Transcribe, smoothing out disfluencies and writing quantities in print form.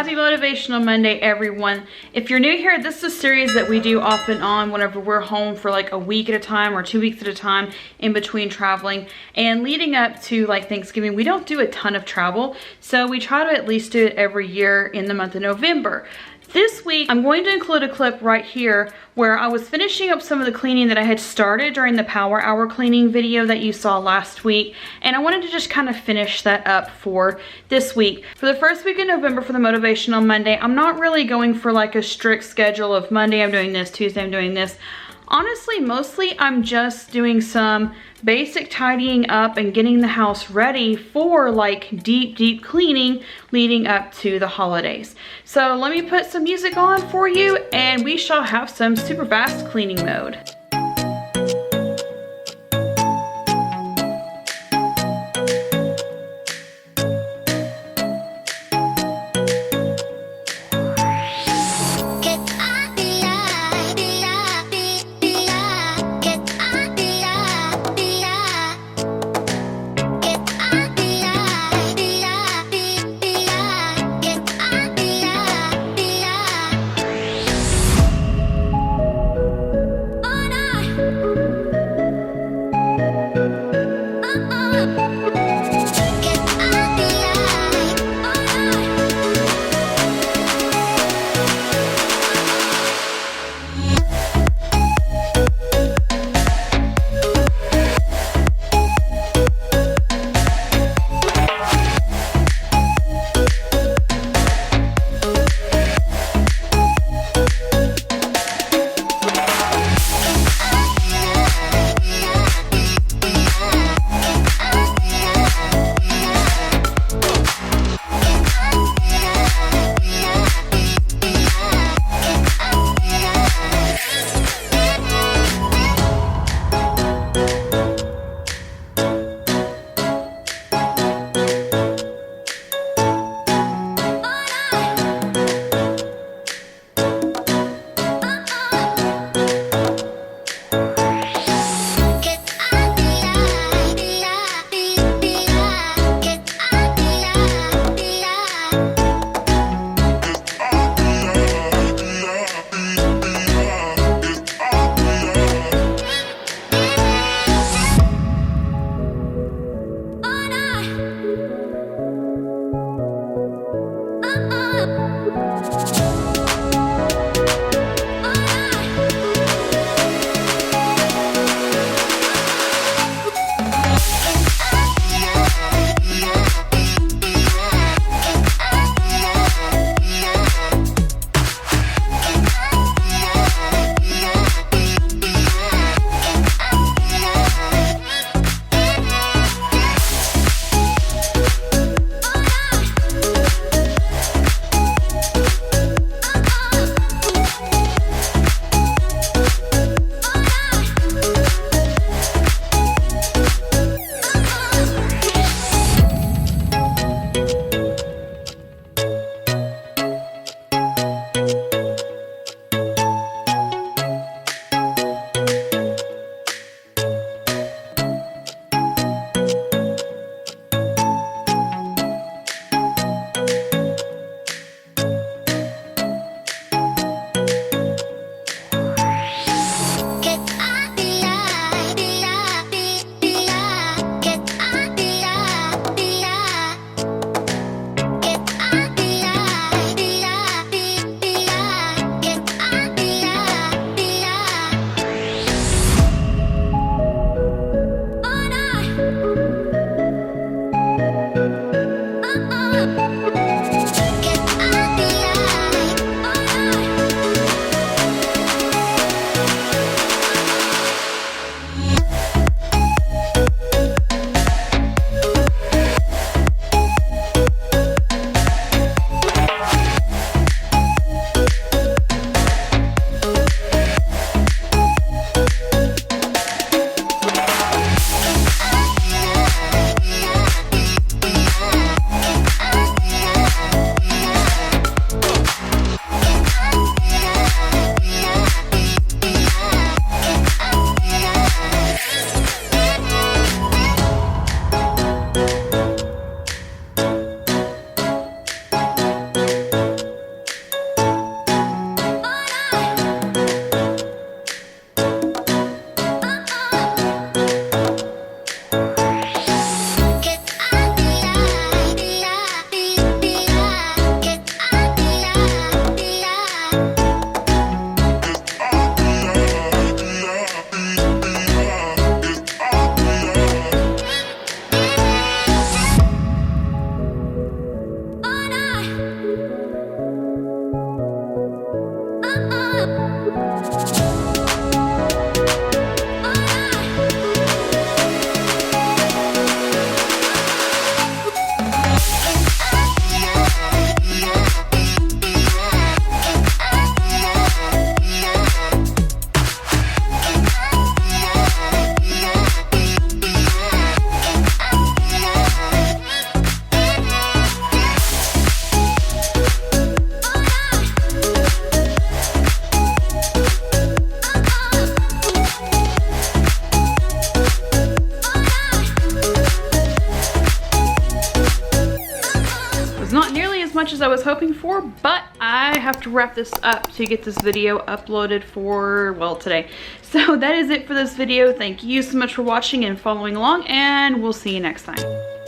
Happy Motivational Monday, everyone. If you're new here, this is a series that we do off and on whenever we're home for like a week at a time or 2 weeks at a time in between traveling. And leading up to like Thanksgiving, we don't do a ton of travel, so we try to at least do it every year in the month of November. This week, I'm going to include a clip right here where I was finishing up some of the cleaning that I had started during the Power Hour cleaning video that you saw last week. And I wanted to just kind of finish that up for this week. For the first week in November for the Motivational Monday, I'm not really going for like a strict schedule of Monday I'm doing this, Tuesday I'm doing this. Honestly, mostly I'm just doing some basic tidying up and getting the house ready for like deep cleaning leading up to the holidays. So let me put some music on for you and we shall have some super fast cleaning mode. Oh no. as much as I was hoping for, but I have to wrap this up to get this video uploaded for, well, today. So that is it for this video. Thank you so much for watching and following along, and we'll see you next time.